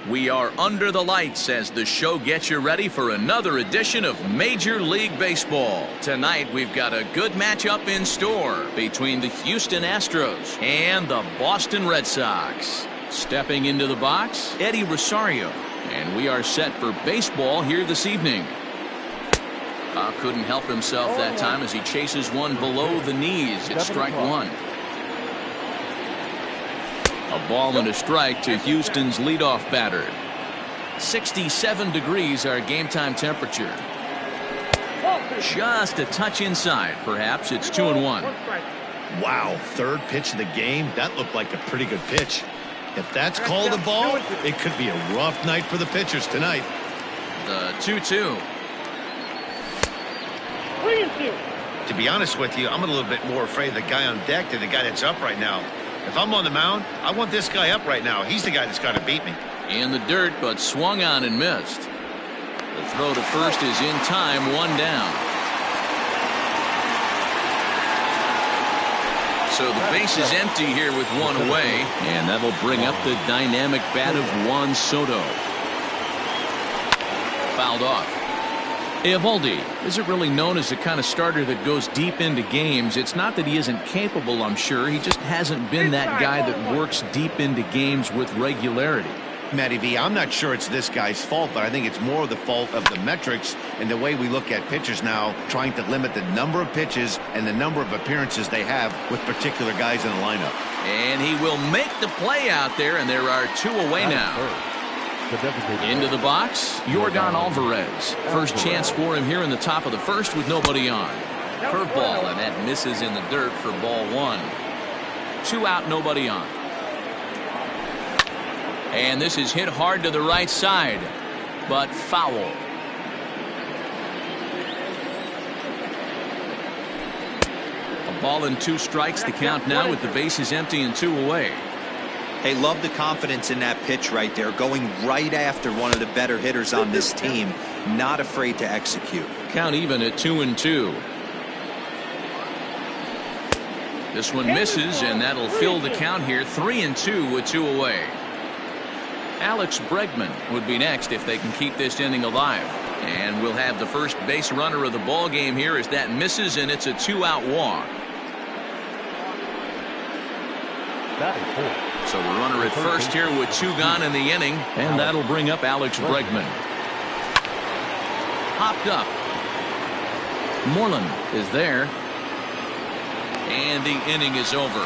We are under the lights as the show gets you ready for another edition of Major League Baseball. Tonight we've got a good matchup in store between the Houston Astros and the Boston Red Sox. Stepping into the box, Eddie Rosario. And we are set for baseball here this evening. Couldn't help himself that time as he chases one below the knees. It's strike one. A ball and a strike to Houston's leadoff batter. 67 degrees our game time temperature. Just a touch inside. Perhaps it's 2-1. Wow, third pitch of the game. That looked like a pretty good pitch. If that's called a ball, it could be a rough night for the pitchers tonight. The 2-2. To be honest with you, I'm a little bit more afraid of the guy on deck than the guy that's up right now. If I'm on the mound, I want this guy up right now. He's the guy that's got to beat me. In the dirt, but swung on and missed. The throw to first is in time, one down. So the base is empty here with one away, and that'll bring up the dynamic bat of Juan Soto. Fouled off. Eovaldi isn't really known as the kind of starter that goes deep into games. It's not that he isn't capable, I'm sure. He just hasn't been that guy that works deep into games with regularity. Matty V, I'm not sure it's this guy's fault, but I think it's more the fault of the metrics and the way we look at pitchers now, trying to limit the number of pitches and the number of appearances they have with particular guys in the lineup. And he will make the play out there, and there are two away now. Into the box, Yordan Alvarez. First chance for him here in the top of the first with nobody on. Curveball, and that misses in the dirt for ball one. 2 out, nobody on. And this is hit hard to the right side, but foul. A ball and 2 strikes, the count now with the bases empty and 2 away. Hey, love the confidence in that pitch right there, going right after one of the better hitters on this team, not afraid to execute. Count even at 2-2. This one misses, and that'll fill the count here, 3-2 with 2 away. Alex Bregman would be next if they can keep this inning alive. And we'll have the first base runner of the ball game here as that misses, and it's a 2-out walk. So the runner at first here with 2 gone in the inning, and that'll bring up Alex Bregman. Hopped up. Moreland is there. And the inning is over.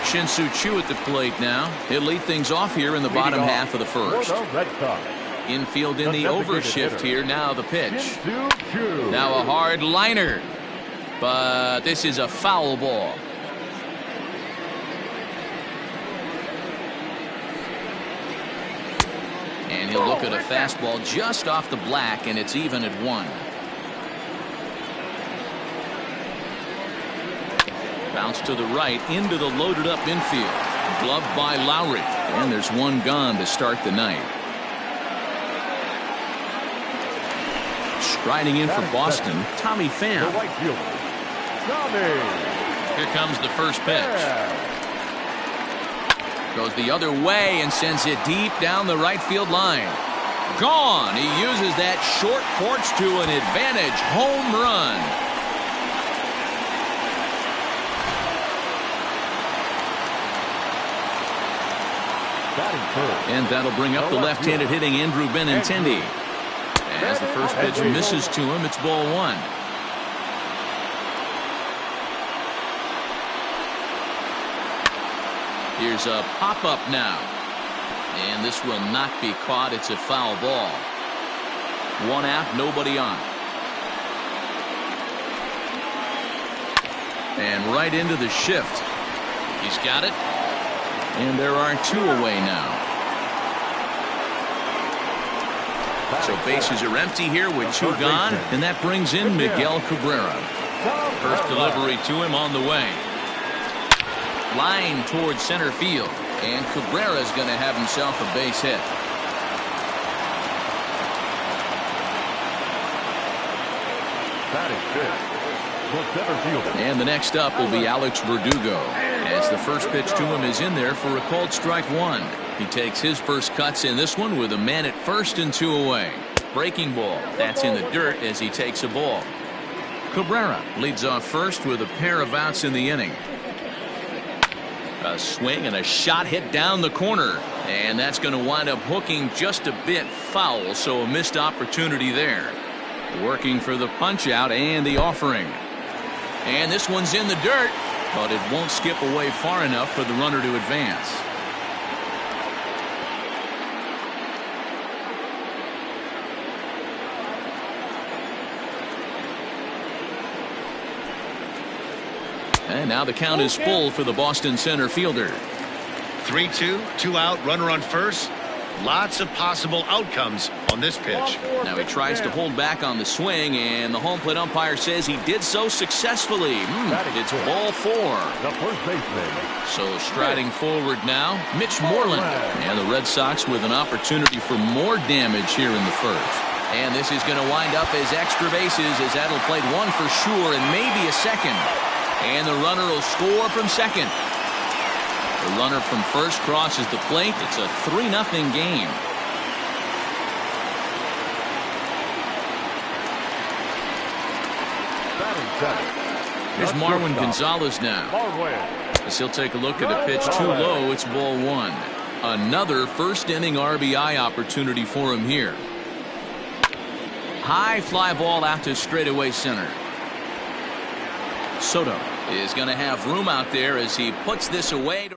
Shin-Soo Choo at the plate now. He'll lead things off here in the bottom half of the first. Infield in the overshift here. Now the pitch. Now a hard liner. But this is a foul ball. And he'll look at a fastball just off the black, and it's even at 1. Bounce to the right into the loaded up infield. Gloved by Lowry. And there's 1 gone to start the night. Striding in for Boston, Tommy Pham. Here comes the first pitch. Goes the other way and sends it deep down the right field line. Gone. He uses that short porch to an advantage home run. And that'll bring up the left-handed hitting Andrew Benintendi. As the first pitch misses to him, it's ball 1. Here's a pop-up now. And this will not be caught. It's a foul ball. 1 out, nobody on. And right into the shift. He's got it. And there are 2 away now. So bases are empty here with 2 gone. And that brings in Miguel Cabrera. First delivery to him on the way. Line towards center field, and Cabrera's going to have himself a base hit. And the next up will be Alex Verdugo. as the first pitch to him is in there for a called strike one. He takes his first cuts in this one with a man at first and 2 away. Breaking ball. That's in the dirt as he takes a ball. Cabrera leads off first with a pair of outs in the inning. A swing and a shot hit down the corner. And that's going to wind up hooking just a bit foul, so a missed opportunity there. Working for the punch out and the offering. And this one's in the dirt, but it won't skip away far enough for the runner to advance. And now the count is full for the Boston center fielder. 3-2, 2 out, runner on first. Lots of possible outcomes on this pitch. Now he tries to hold back on the swing, and the home plate umpire says he did so successfully. It's ball 4. The first baseman. So striding forward now, Mitch Moreland. And the Red Sox with an opportunity for more damage here in the first. And this is going to wind up as extra bases, as that'll play 1 for sure and maybe a second. And the runner will score from second. The runner from first crosses the plate. It's a 3-0 game. Here's Marwin Gonzalez now. As he'll take a look at a pitch too low, it's ball 1. Another first inning RBI opportunity for him here. High fly ball out to straightaway center. Soto is going to have room out there as he puts this away.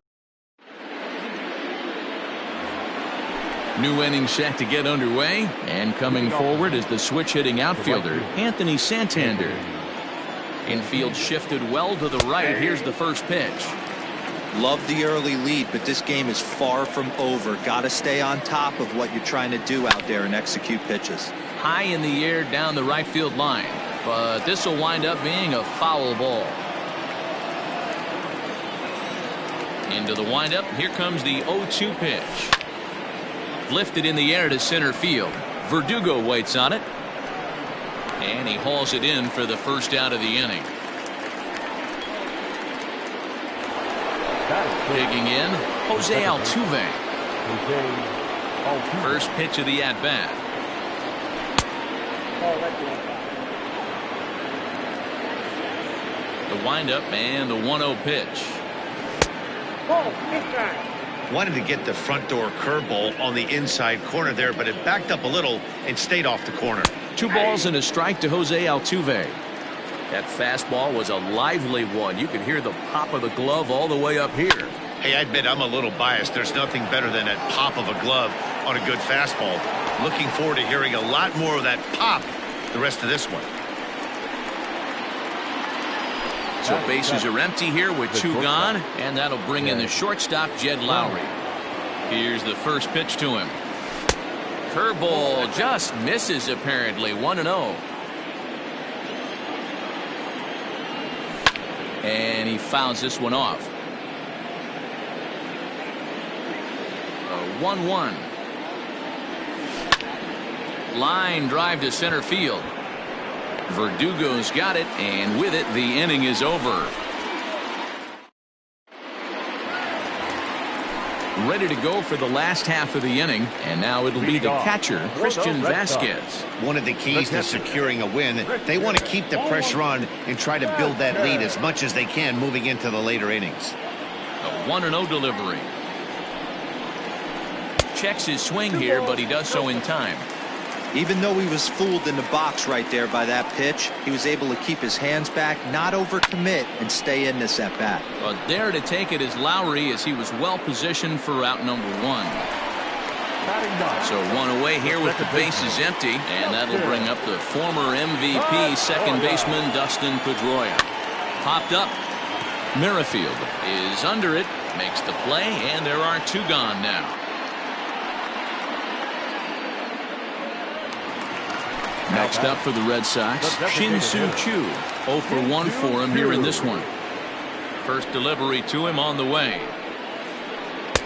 New inning set to get underway, and coming forward is the switch-hitting outfielder, Anthony Santander. Infield shifted well to the right. Here's the first pitch. Love the early lead, but this game is far from over. Got to stay on top of what you're trying to do out there and execute pitches. High in the air down the right field line, but this will wind up being a foul ball. Into the windup. Here comes the 0-2 pitch. Lifted in the air to center field. Verdugo waits on it. And he hauls it in for the first out of the inning. Digging in, Jose Altuve. First pitch of the at-bat. The windup and the 1-0 pitch. Wanted to get the front door curveball on the inside corner there, but it backed up a little and stayed off the corner. 2 balls and a strike to Jose Altuve. That fastball was a lively one. You could hear the pop of the glove all the way up here. Hey, I admit I'm a little biased. There's nothing better than that pop of a glove on a good fastball. Looking forward to hearing a lot more of that pop the rest of this one. So bases are empty here with 2 gone, and that'll bring in the shortstop, Jed Lowry. Here's the first pitch to him. Curveball just misses apparently. 1-0. And he fouls this one off. A 1-1. Line drive to center field. Verdugo's got it, and with it, the inning is over. Ready to go for the last half of the inning, and now it'll be the catcher, Christian Vasquez. One of the keys to securing a win, they want to keep the pressure on and try to build that lead as much as they can moving into the later innings. A 1-0 delivery. Checks his swing here, but he does so in time. Even though he was fooled in the box right there by that pitch, he was able to keep his hands back, not overcommit, and stay in this at bat. But there to take it is Lowry, as he was well positioned for out number 1. So 1 away here with the bases empty, and that'll bring up the former MVP second baseman Dustin Pedroia. Popped up. Merrifield is under it, makes the play, and there are 2 gone now. Next up for the Red Sox, Shin-Soo Choo. 0 for 1 for him here in this one. First delivery to him on the way.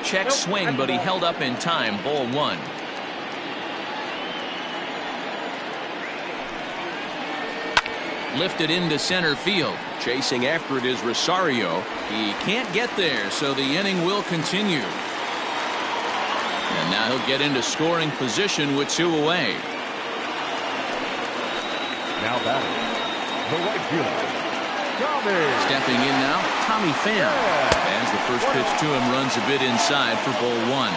Check swing, but he held up in time. Ball 1. Lifted into center field. Chasing after it is Rosario. He can't get there, so the inning will continue. And now he'll get into scoring position with 2 away. Now batting, the right fielder, Tommy. Stepping in now, Tommy Pham. As the first pitch to him runs a bit inside for ball 1.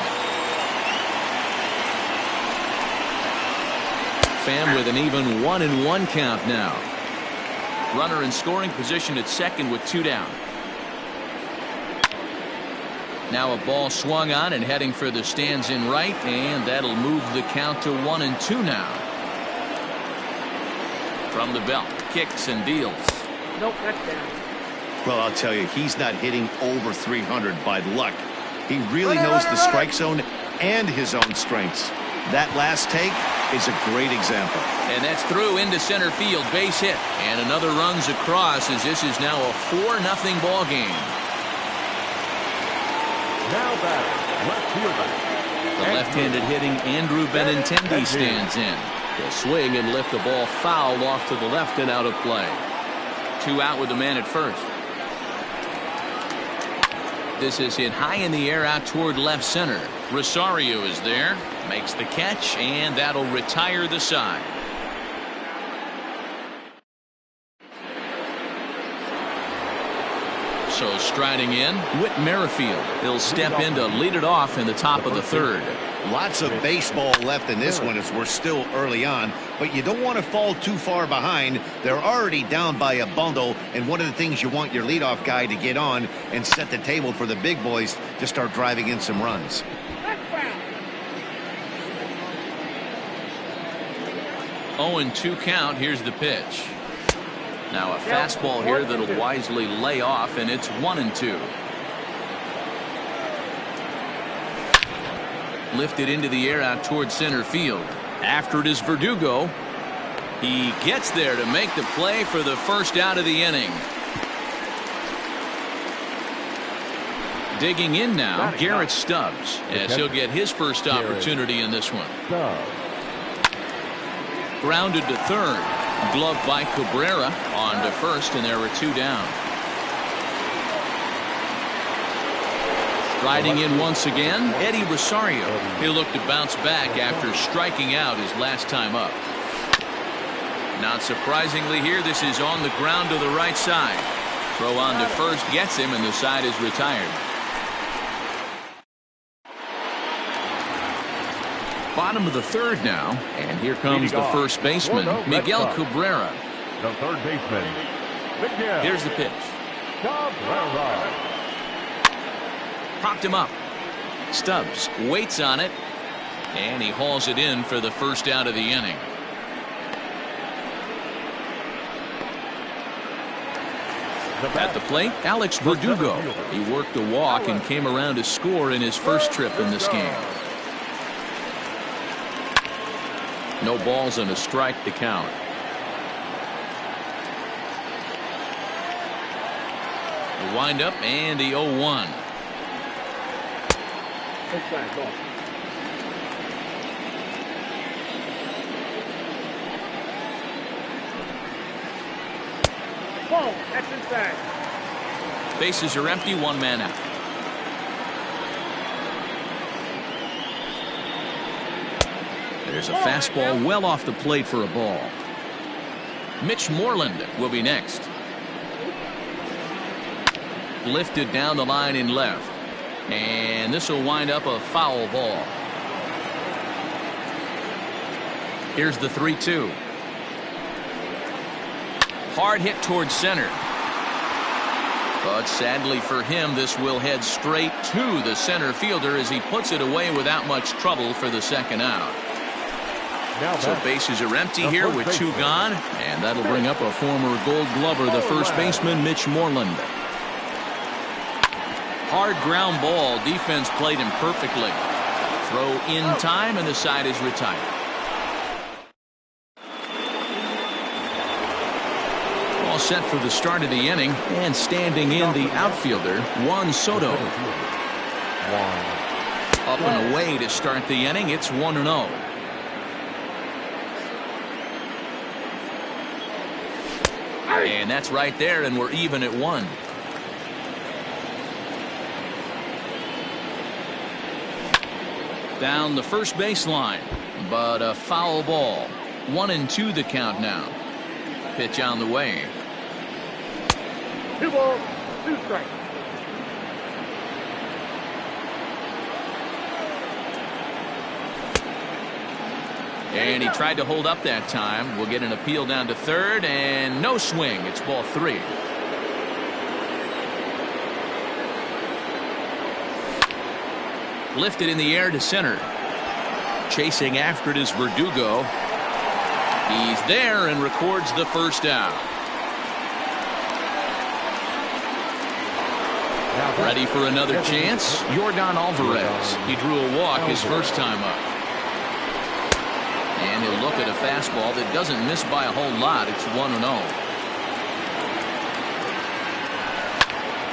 Pham with an even 1-1 count now. Runner in scoring position at second with 2 down. Now a ball swung on and heading for the stands in right, and that'll move the count to 1-2 now. From the belt, kicks and deals. Nope, that's down. Well, I'll tell you, he's not hitting over 300 by luck. He really knows the strike zone and his own strengths. That last take is a great example. And that's through into center field, base hit. And another runs across as this is now a 4-0 ball game. Now batting, left fielder. The left-handed hitting Andrew Benintendi stands in. He'll swing and lift the ball foul off to the left and out of play. 2 out with the man at first. This is hit high in the air out toward left center. Rosario is there, makes the catch, and that'll retire the side. So striding in, Whit Merrifield. He'll step in to lead it off in the top of the 3rd. Lots of baseball left in this one as we're still early on, but you don't want to fall too far behind. They're already down by a bundle, and one of the things you want your leadoff guy to get on and set the table for the big boys to start driving in some runs. 0-2 count. Here's the pitch. Now a fastball here that'll wisely lay off, and it's 1-2. Lifted into the air out toward center field. After it is Verdugo. He gets there to make the play for the first out of the inning. Digging in now, Garrett Stubbs, as he'll get his first opportunity in this one. Grounded to third. Glove by Cabrera. On to first, and there were 2 down. Riding in once again, Eddie Rosario. He'll look to bounce back after striking out his last time up. Not surprisingly here, this is on the ground to the right side. Throw on to first gets him, and the side is retired. Bottom of the 3rd now, and here comes the first baseman, Miguel Cabrera. The third baseman, Miguel. Here's the pitch. Cabrera. Popped him up. Stubbs waits on it, and he hauls it in for the first out of the inning. At the plate, Alex Verdugo. He worked a walk and came around to score in his first trip in this game. No balls and a strike to count. The windup and the 0-1. Whoa, that's inside. Bases are empty, 1 man out. There's a fastball well off the plate for a ball. Mitch Moreland will be next. Lifted down the line in left. And this will wind up a foul ball. Here's the 3-2. Hard hit towards center. But sadly for him, this will head straight to the center fielder as he puts it away without much trouble for the second out. So bases are empty here with 2 gone, and that'll bring up a former Gold Glover, the first baseman, Mitch Moreland. Hard ground ball. Defense played him perfectly. Throw in time, and the side is retired. All set for the start of the inning, and standing in the outfielder, Juan Soto. Up and away to start the inning. It's 1-0. And that's right there, and we're even at 1. Down the first baseline, but a foul ball. 1-2 the count now. Pitch on the way. 2 balls, 2 strikes. And he tried to hold up that time. We'll get an appeal down to third, and no swing. It's ball 3. Lifted in the air to center. Chasing after it is Verdugo. He's there and records the first out. Ready for another chance? Yordan Alvarez. He drew a walk his first time up. And he'll look at a fastball that doesn't miss by a whole lot. It's 1-0.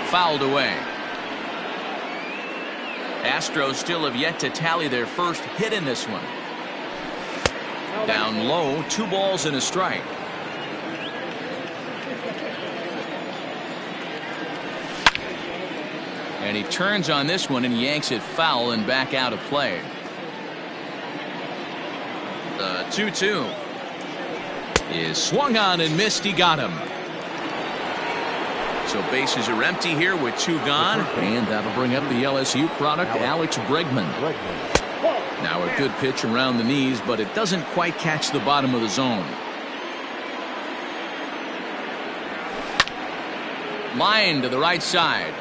Fouled away. Astros still have yet to tally their first hit in this one. Down low, 2 balls and a strike. And he turns on this one and yanks it foul and back out of play. The 2-2 is swung on and missed. He got him. So bases are empty here with 2 gone, and that'll bring up the LSU product, Alex Bregman. Now a good pitch around the knees, but it doesn't quite catch the bottom of the zone. Line to the right side.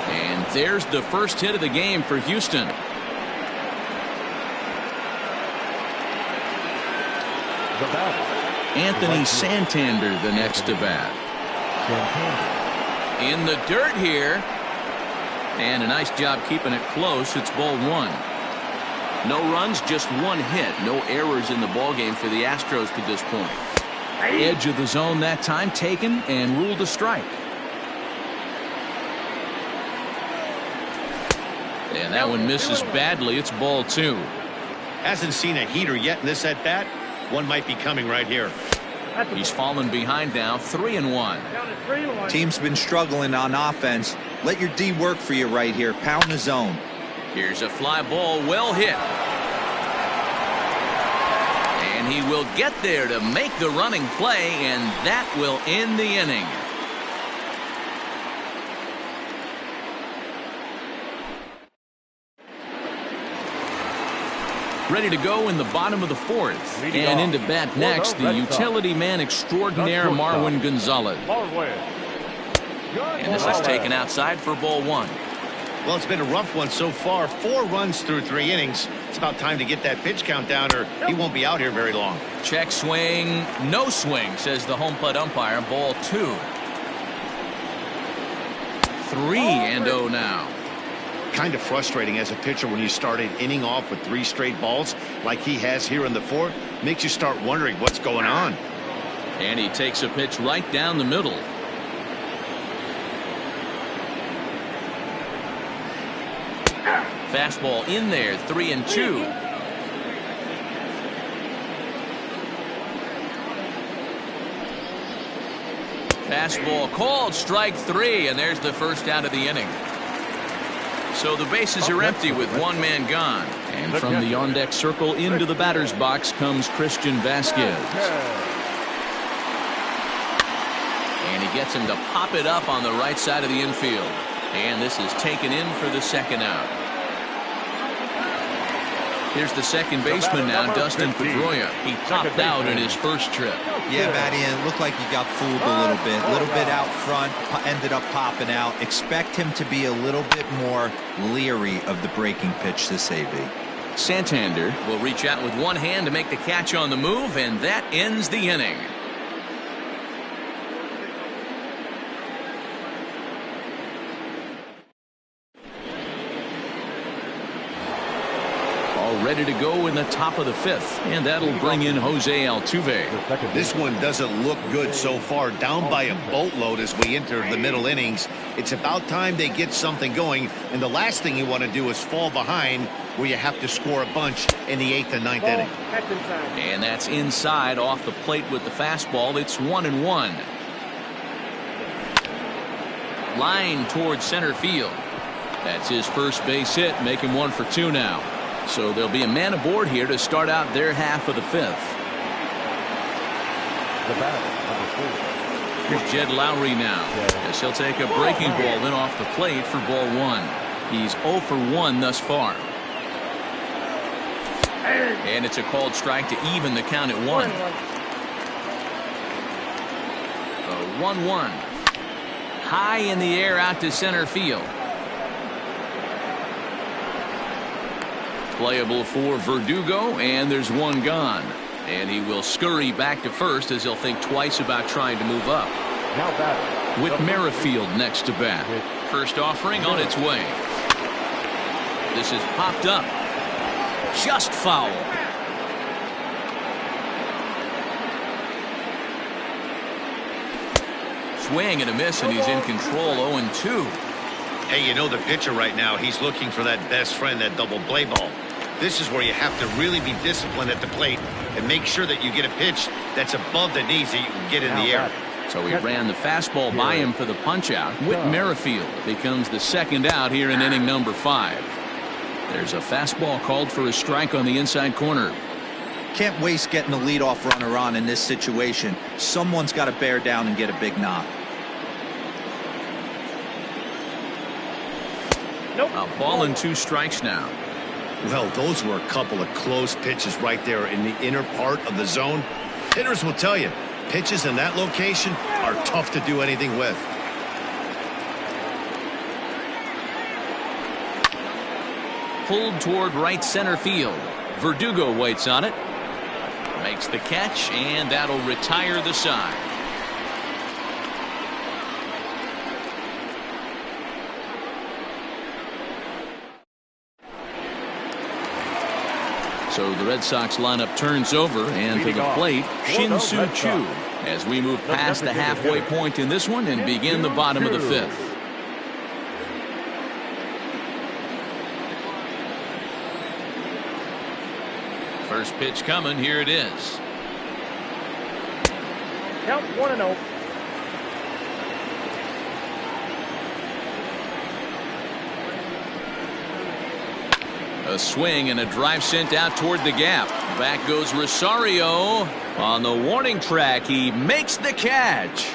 And there's the first hit of the game for Houston. Anthony Santander, the next to bat. In the dirt here. And a nice job keeping it close. It's ball 1. No runs, just 1 hit. No errors in the ballgame for the Astros to this point. Edge of the zone that time taken and ruled a strike. And that one misses badly. It's ball 2. Hasn't seen a heater yet in this at-bat. One might be coming right here. He's fallen behind now, 3-1. Team's been struggling on offense. Let your D work for you right here. Pound the zone. Here's a fly ball, well hit. And he will get there to make the running play, and that will end the inning. Ready to go in the bottom of the 4th. And into bat next, the utility man extraordinaire, Marwin Gonzalez. And this is taken outside for ball 1. Well, it's been a rough one so far. 4 runs through 3 innings. It's about time to get that pitch count down, or he won't be out here very long. Check swing, no swing, says the home plate umpire. Ball 2. 3-0 now. Kind of frustrating as a pitcher when you start an inning off with 3 straight balls like he has here in the 4th. Makes you start wondering what's going on. And he takes a pitch right down the middle. Fastball in there, 3-2. Fastball called, strike 3, and there's the first out of the inning. So the bases are empty with 1 man gone. And from the on-deck circle into the batter's box comes Christian Vasquez. And he gets him to pop it up on the right side of the infield. And this is taken in for the second out. Here's the second baseman now, Dustin Pedroia. He popped out in his first trip. Yeah, Matty, and it looked like he got fooled a little bit. A little bit out front, ended up popping out. Expect him to be a little bit more leery of the breaking pitch this AB. Santander will reach out with 1 hand to make the catch on the move, and that ends the inning. ready to go in the top of the fifth. And that'll bring in Jose Altuve. This one doesn't look good so far. Down by a boatload as we enter the middle innings. It's about time they get something going. And the last thing you want to do is fall behind where you have to score a bunch in the 8th and 9th inning. And that's inside off the plate with the fastball. It's 1-1. Line towards center field. That's his first base hit, making 1 for 2 now. So there'll be a man aboard here to start out their half of the fifth. The batter, number 4. Here's Jed Lowry now, as he'll take a breaking ball in off the plate for ball 1. He's 0 for 1 thus far. And it's a called strike to even the count at 1. A 1-1. High in the air out to center field. Playable for Verdugo, and there's one gone. And he will scurry back to first as he'll think twice about trying to move up. Now batter. With Merrifield next to bat. First offering on its way. This is popped up. Just foul. Swing and a miss, and he's in control. 0-2. Hey, you know the pitcher right now, he's looking for that best friend, that double play ball. This is where you have to really be disciplined at the plate and make sure that you get a pitch that's above the knees that you can get in the air. So he ran the fastball by him for the punch out. Whit Merrifield becomes the second out here in inning number 5. There's a fastball called for a strike on the inside corner. Can't waste getting the leadoff runner on in this situation. Someone's got to bear down and get a big knock. A ball and 2 strikes now. Well, those were a couple of close pitches right there in the inner part of the zone. Hitters will tell you, pitches in that location are tough to do anything with. Pulled toward right center field. Verdugo waits on it. Makes the catch, and that'll retire the side. So the Red Sox lineup turns over, and to the plate, Shin-Soo Choo, as we move past the halfway point in this one and begin the bottom of the fifth. First pitch coming. Here it is. Count 1-0. A swing and a drive sent out toward the gap. Back goes Rosario. On the warning track, he makes the catch.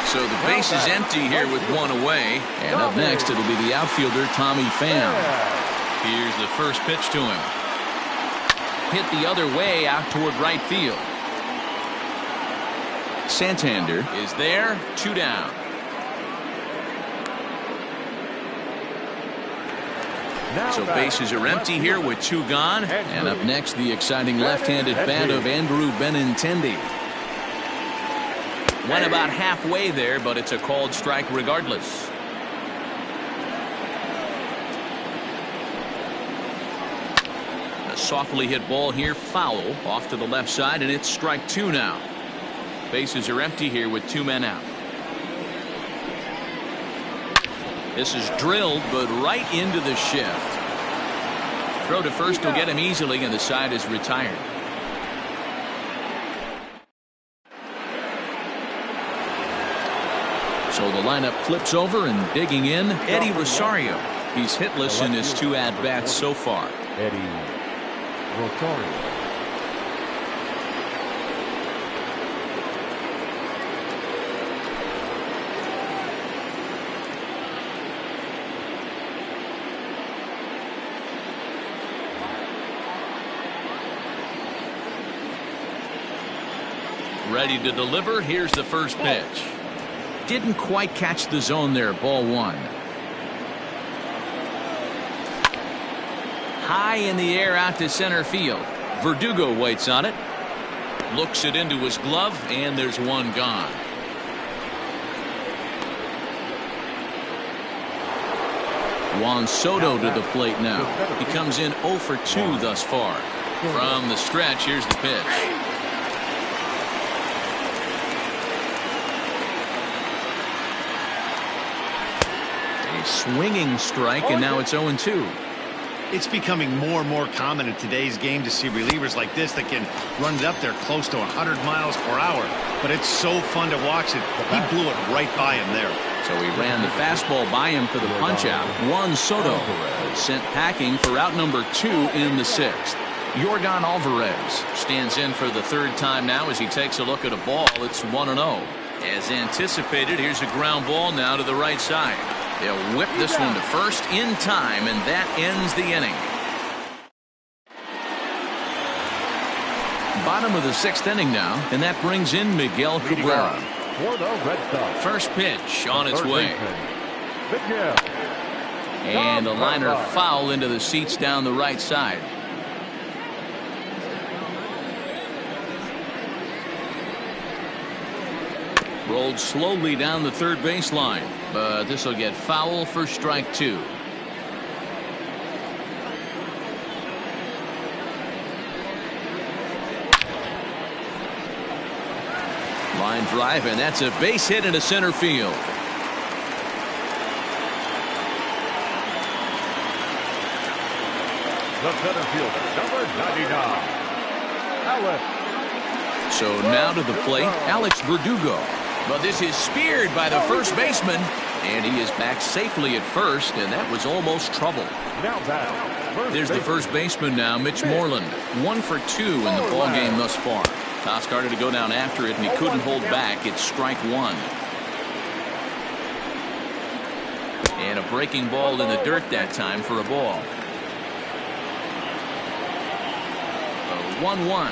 So the base is empty here with 1 away. And up next, it'll be the outfielder, Tommy Pham. Here's the first pitch to him. Hit the other way out toward right field. Santander is there. 2 down. So bases are empty here with 2 gone. And up next, the exciting left-handed bat of Andrew Benintendi. Went about halfway there, but it's a called strike regardless. A softly hit ball here, foul, off to the left side, and it's strike 2 now. Bases are empty here with 2 men out. This is drilled, but right into the shift. Throw to first will get him easily, and the side is retired. So the lineup flips over, and digging in, Eddie Rosario. He's hitless in his 2 at-bats so far. Eddie Rosario. Ready to deliver. Here's the first pitch. Didn't quite catch the zone there. Ball 1. High in the air out to center field. Verdugo waits on it. Looks it into his glove, and there's 1 gone. Juan Soto to the plate now. He comes in 0 for 2 thus far. From the stretch, here's the pitch. A swinging strike, and now it's 0-2. It's becoming more and more common in today's game to see relievers like this that can run it up there close to 100 miles per hour. But it's so fun to watch it. He blew it right by him there. So he ran the fastball by him for the punch-out. Juan Soto sent packing for out number 2 in the 6th. Yordan Alvarez stands in for the 3rd time now as he takes a look at a ball. It's 1-0. As anticipated, here's a ground ball now to the right side. They'll whip this one to first in time, and that ends the inning. Bottom of the 6th inning now, and that brings in Miguel Cabrera. For the Red Sox. First pitch on its Third way. baseman, Miguel. And a liner foul into the seats down the right side. Rolled slowly down the third baseline, but this will get foul for strike 2. Line drive, and that's a base hit into center field. The center fielder, number 99, Alex. So now to the plate, Alex Verdugo. But this is speared by the first baseman, and he is back safely at first, and that was almost trouble. Now down. There's the first baseman now, Mitch Moreland. 1 for 2 in the ball game thus far. Toss started to go down after it, and he couldn't hold back. It's strike 1. And a breaking ball in the dirt that time for a ball. 1-1.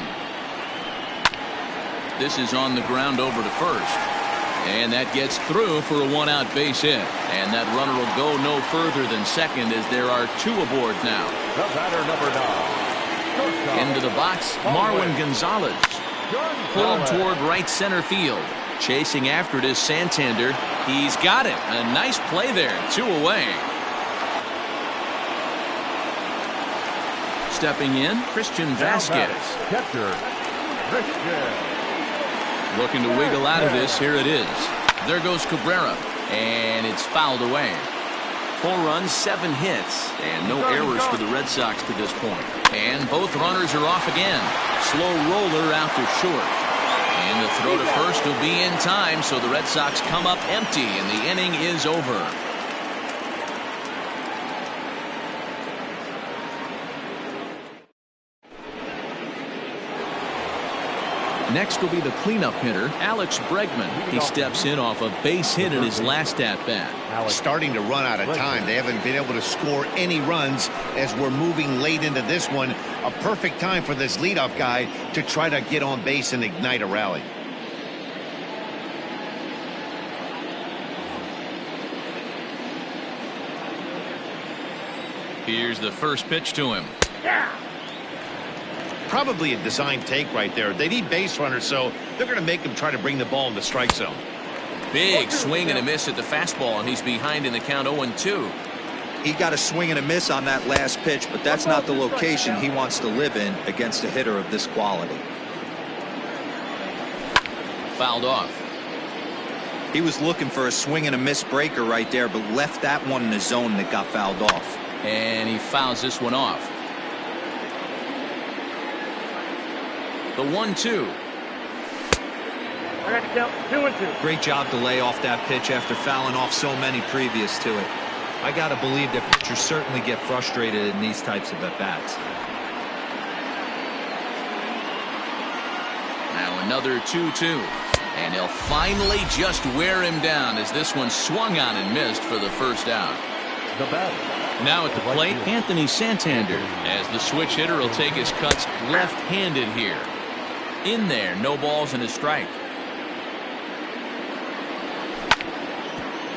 This is on the ground over to first. And that gets through for a 1-out base hit. And that runner will go no further than second as there are 2 aboard now. The batter, number 9. Into the box, Marwin Gonzalez. Pulled toward right center field. Chasing after it is Santander. He's got it. A nice play there. 2 away. Stepping in, Christian Vasquez. Catcher, Christian. Looking to wiggle out of this. Here it is. There goes Cabrera. And it's fouled away. 4 runs, 7 hits, and no errors for the Red Sox to this point. And both runners are off again. Slow roller out to short. And the throw to first will be in time, so the Red Sox come up empty, and the inning is over. Next will be the cleanup hitter, Alex Bregman. He steps in off a base hit in his last at-bat. Starting to run out of time. They haven't been able to score any runs as we're moving late into this one. A perfect time for this leadoff guy to try to get on base and ignite a rally. Here's the first pitch to him. Probably a design take right there. They need base runners, so they're going to make him try to bring the ball in the strike zone. Big swing and a miss at the fastball, and he's behind in the count 0-2. He got a swing and a miss on that last pitch, but that's not the location he wants to live in against a hitter of this quality. Fouled off. He was looking for a swing and a miss breaker right there, but left that one in the zone that got fouled off. And he fouls this one off. The 1-2. I got to count 2-2. Great job to lay off that pitch after fouling off so many previous to it. I got to believe that pitchers certainly get frustrated in these types of at-bats. Now another 2-2. And he'll finally just wear him down as this one swung on and missed for the first out. The batter. Now at the plate, Anthony Santander, as the switch hitter will take his cuts left-handed here. In there, no balls and a strike.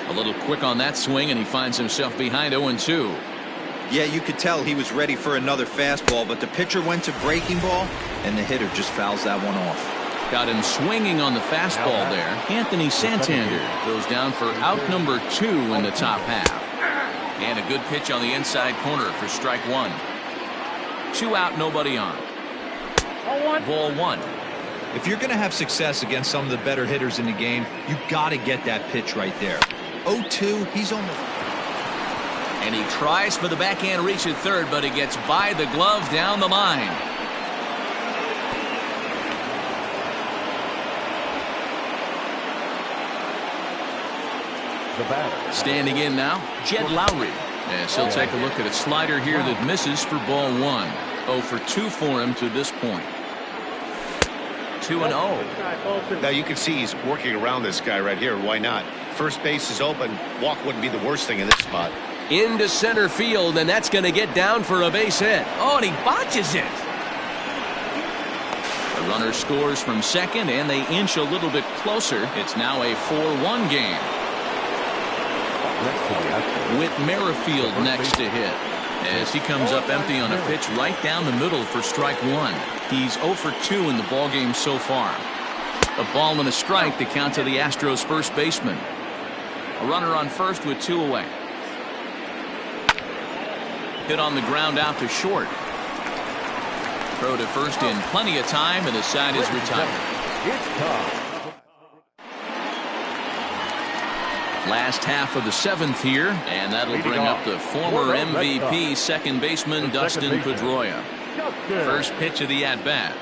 A little quick on that swing, and he finds himself behind 0-2. Yeah, you could tell he was ready for another fastball, but the pitcher went to breaking ball, and the hitter just fouls that one off. Got him swinging on the fastball there. Anthony Santander goes down for out number 2 in the top half. And a good pitch on the inside corner for strike one. 2 out, nobody on. Ball one. If you're going to have success against some of the better hitters in the game, you got to get that pitch right there. 0-2, he's almost. And he tries for the backhand reach at third, but he gets by the glove down the line. The batter. Standing in now, Jed Lowry. As he'll take a look at a slider here that misses for ball one. 0 for 2 for him to this point. 2-0. Now you can see he's working around this guy right here. Why not? First base is open. Walk wouldn't be the worst thing in this spot. Into center field, and that's going to get down for a base hit. Oh, and he botches it. The runner scores from second, and they inch a little bit closer. It's now a 4-1 game. With Merrifield next to hit. As he comes up empty on a pitch right down the middle for strike one. He's 0 for 2 in the ballgame so far. A ball and a strike to count to the Astros first baseman. A runner on first with 2 away. Hit on the ground out to short. Throw to first in plenty of time, and the side is retired. It's time. Last half of the 7th here, and that'll bring up the former MVP second baseman Dustin Pedroia. First pitch of the at-bat.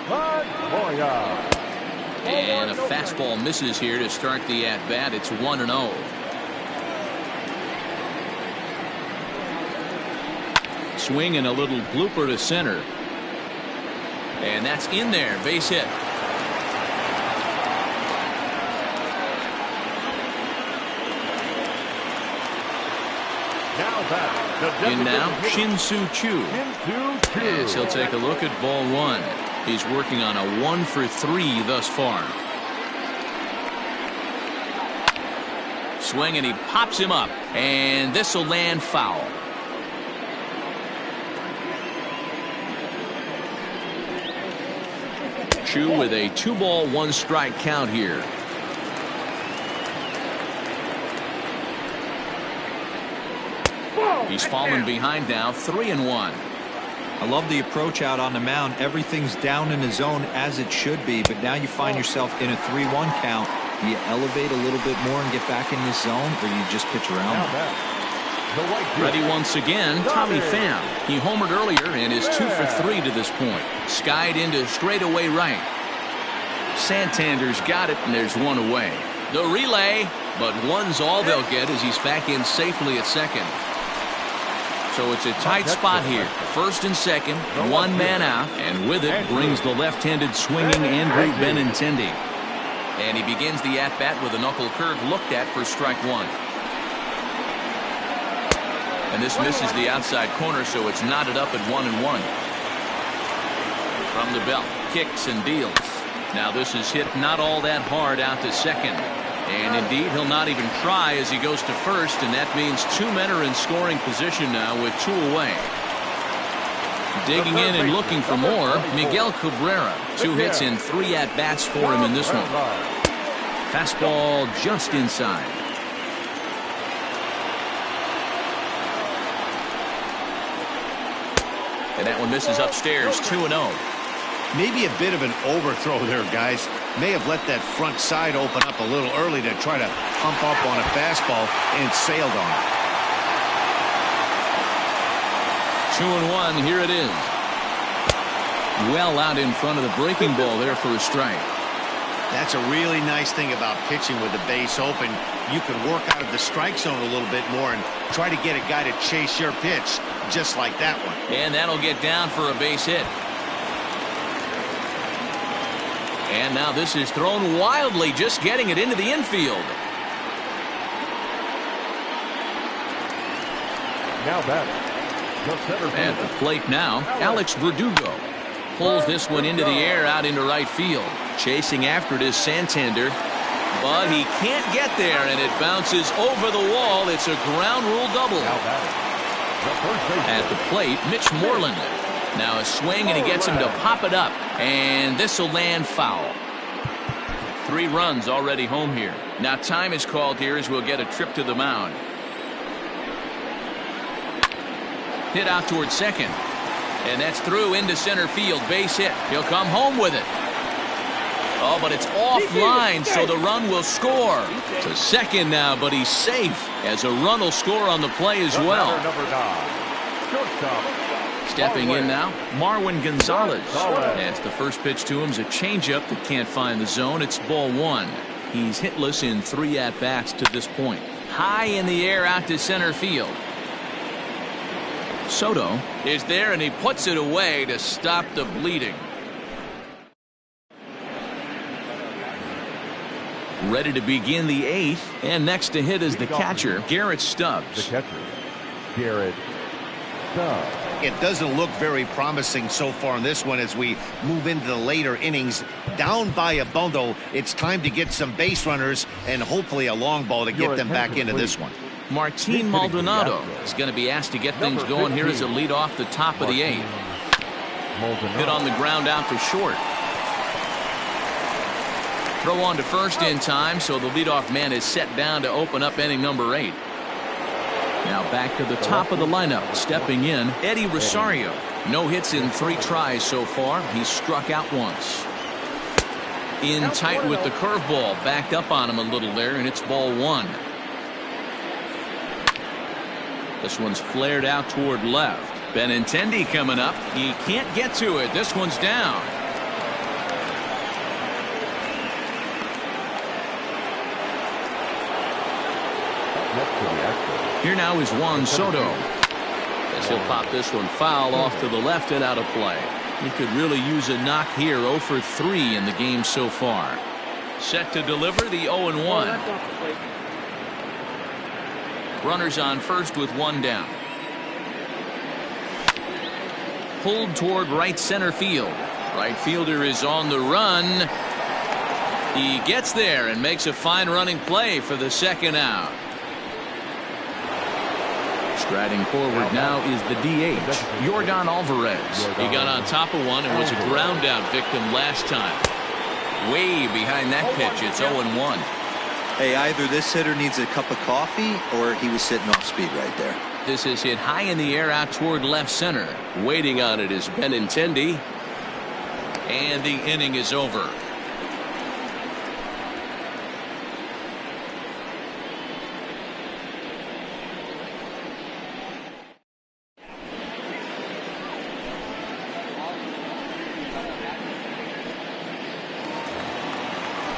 And a fastball misses here to start the at-bat. It's 1-0. Swing and a little blooper to center. And that's in there. Base hit. In now, Shin-Soo Choo. As he'll take a look at ball one. He's working on a 1 for 3 thus far. Swing, and he pops him up. And this will land foul. Choo with a 2-ball 1-strike count here. He's fallen behind now, 3-1. I love the approach out on the mound. Everything's down in the zone as it should be, but now you find yourself in a 3-1 count. Do you elevate a little bit more and get back in this zone, or you just pitch around? Ready once again, Tommy Pham. He homered earlier and is 2 for 3 to this point. Skied into straightaway right. Santander's got it, and there's 1 away. The relay, but 1's all they'll get as he's back in safely at second. So it's a tight spot here. First and second, 1 man out, and with it brings the left-handed swinging Andrew Benintendi. And he begins the at-bat with a knuckle curve looked at for strike one. And this misses the outside corner, so it's knotted up at 1-1. From the belt, kicks and deals. Now this is hit not all that hard out to second. And indeed, he'll not even try as he goes to first, and that means 2 men are in scoring position now with 2 away. Digging in and looking for more, Miguel Cabrera. 2 hits in 3 at-bats for him in this one. Fastball just inside. And that one misses upstairs, 2-0. Maybe a bit of an overthrow there, guys. May have let that front side open up a little early to try to pump up on a fastball, and sailed on it. 2-1, here it is. Well out in front of the breaking ball there for a strike. That's a really nice thing about pitching with the base open. You can work out of the strike zone a little bit more and try to get a guy to chase your pitch, just like that one. And that'll get down for a base hit. And now this is thrown wildly, just getting it into the infield. Now batting. At the plate now, Alex Verdugo pulls this one into the air out into right field. Chasing after it is Santander, but he can't get there, and it bounces over the wall. It's a ground rule double. At the plate, Mitch Moreland. Now a swing, and he gets him to pop it up, and this will land foul. 3 runs already home here. Now time is called here as we'll get a trip to the mound. Hit out towards second. And that's through into center field. Base hit. He'll come home with it. Oh, but it's offline, so the run will score. To second now, but he's safe as a run will score on the play as well. Number 9. Shortstop. Stepping in now, Marwin Gonzalez. As the first pitch to him is a changeup that can't find the zone. It's ball 1. He's hitless in 3 at-bats to this point. High in the air out to center field. Soto is there, and he puts it away to stop the bleeding. Ready to begin the 8th, and next to hit is the catcher, Garrett Stubbs. The catcher, Garrett Stubbs. It doesn't look very promising so far in this one as we move into the later innings. Down by a bundle, it's time to get some base runners and hopefully a long ball to get them back into this one. Martin Maldonado is going to be asked to get things going here as a lead off the top of the 8th. Hit on the ground out to short. Throw on to first in time, so the leadoff man is set down to open up inning number 8. Now back to the top of the lineup. Stepping in, Eddie Rosario. No hits in 3 tries so far. He's struck out once. In tight with the curveball. Backed up on him a little there, and it's ball 1. This one's flared out toward left. Benintendi coming up. He can't get to it. This one's down. Here now is Juan Soto. As he'll pop this one foul off to the left and out of play. He could really use a knock here. 0 for 3 in the game so far. Set to deliver the 0-1. Runners on first with 1 down. Pulled toward right center field. Right fielder is on the run. He gets there and makes a fine running play for the second out. Striding forward now is the DH, Yordan Alvarez. He got on top of one and was a ground out victim last time. Way behind that pitch. It's 0-1. Hey, either this hitter needs a cup of coffee or he was sitting off speed right there. This is hit high in the air out toward left center. Waiting on it is Benintendi. And the inning is over.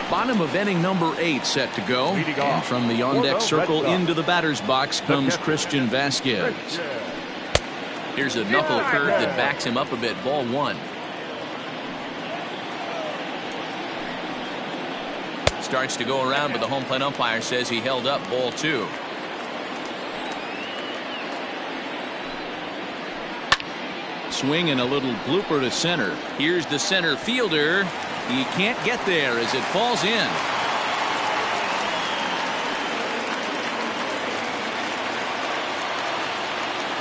Bottom of inning number 8 set to go. And from the on-deck circle into the batter's box comes Christian Vasquez. Here's a knuckle curve that backs him up a bit. Ball 1. Starts to go around, but the home plate umpire says he held up. Ball 2. Swing and a little blooper to center. Here's the center fielder. He can't get there as it falls in.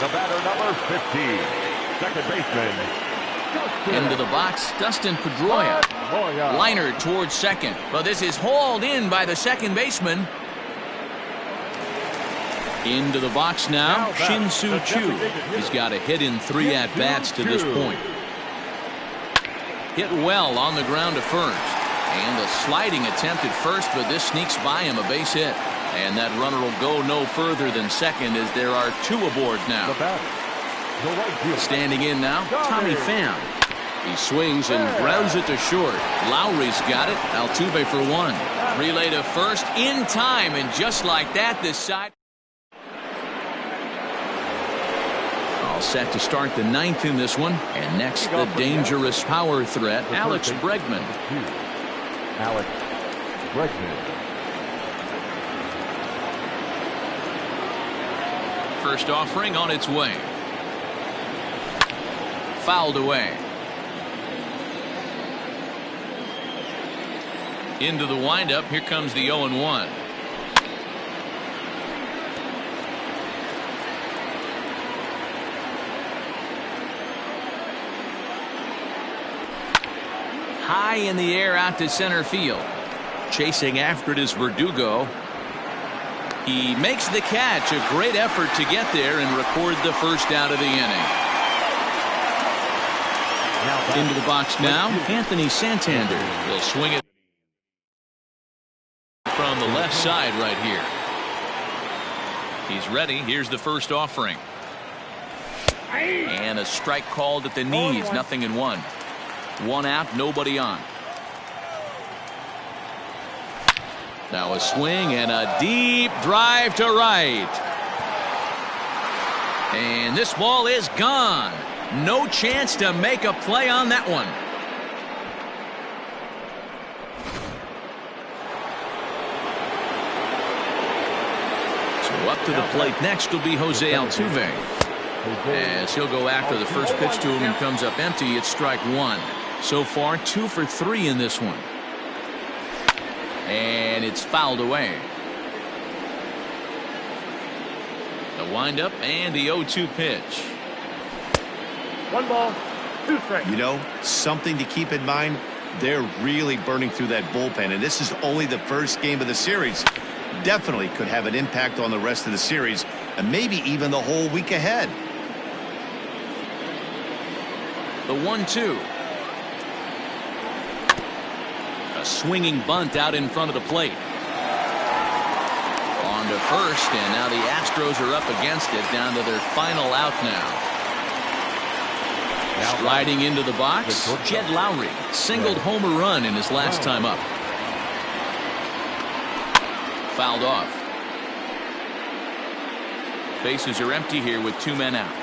The batter, number 15, second baseman. Into the box, Dustin Pedroia. Liner towards second. But this is hauled in by the second baseman. Into the box now, Shin-Soo Choo. He's got a hit in 3 at-bats to this point. Hit well on the ground to first. And a sliding attempt at first, but this sneaks by him, a base hit. And that runner will go no further than second as there are 2 aboard now. Standing in now, Tommy Pham. He swings and grounds it to short. Lowry's got it. Altuve for 1. Relay to first in time, and just like that, this side. All set to start the 9th in this one. And next, the dangerous power threat, Alex Bregman. Alex Bregman. First offering on its way. Fouled away. Into the windup. Here comes the 0-1. High in the air out to center field. Chasing after it is Verdugo. He makes the catch. A great effort to get there and record the first out of the inning. Into the box now, Anthony Santander. He'll swing it from the left side right here. He's ready. Here's the first offering. And a strike called at the knees. 0-1. One out, nobody on. Now a swing and a deep drive to right. And this ball is gone. No chance to make a play on that one. So up to the plate next will be Jose Altuve. As he'll go after the first pitch to him and comes up empty. It's strike one. So far 2 for 3 in this one. And it's fouled away. The windup and the 0-2 pitch. 1 ball, 2 strikes. You know, something to keep in mind, they're really burning through that bullpen, and this is only the first game of the series. Definitely could have an impact on the rest of the series, and maybe even the whole week ahead. The 1-2. A swinging bunt out in front of the plate. On to first, and now the Astros are up against it, down to their final out now. Striding into the box, Jed Lowry singled home a run in his last time up. Fouled off. Bases are empty here with 2 men out.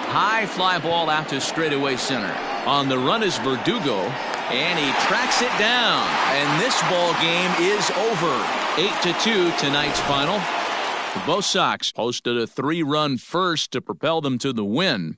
High fly ball out to straightaway center. On the run is Verdugo, and he tracks it down. And this ball game is over. 8-2 tonight's final. Both Sox posted a 3-run first to propel them to the win.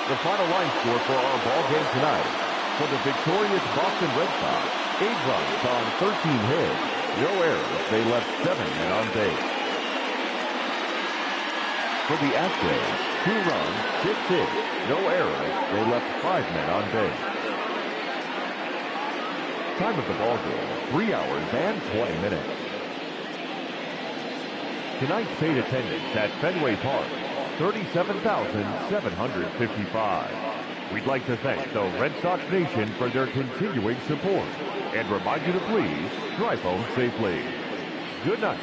The final line score for our ball game tonight. For the victorious Boston Red Sox, 8 runs on 13 hits. No errors. They left 7 men on base. For the Astros, 2 runs, 6 hits. No errors. They left 5 men on base. Time of the ball game, 3 hours and 20 minutes. Tonight's paid attendance at Fenway Park, 37,755. We'd like to thank the Red Sox Nation for their continuing support and remind you to please drive home safely. Good night.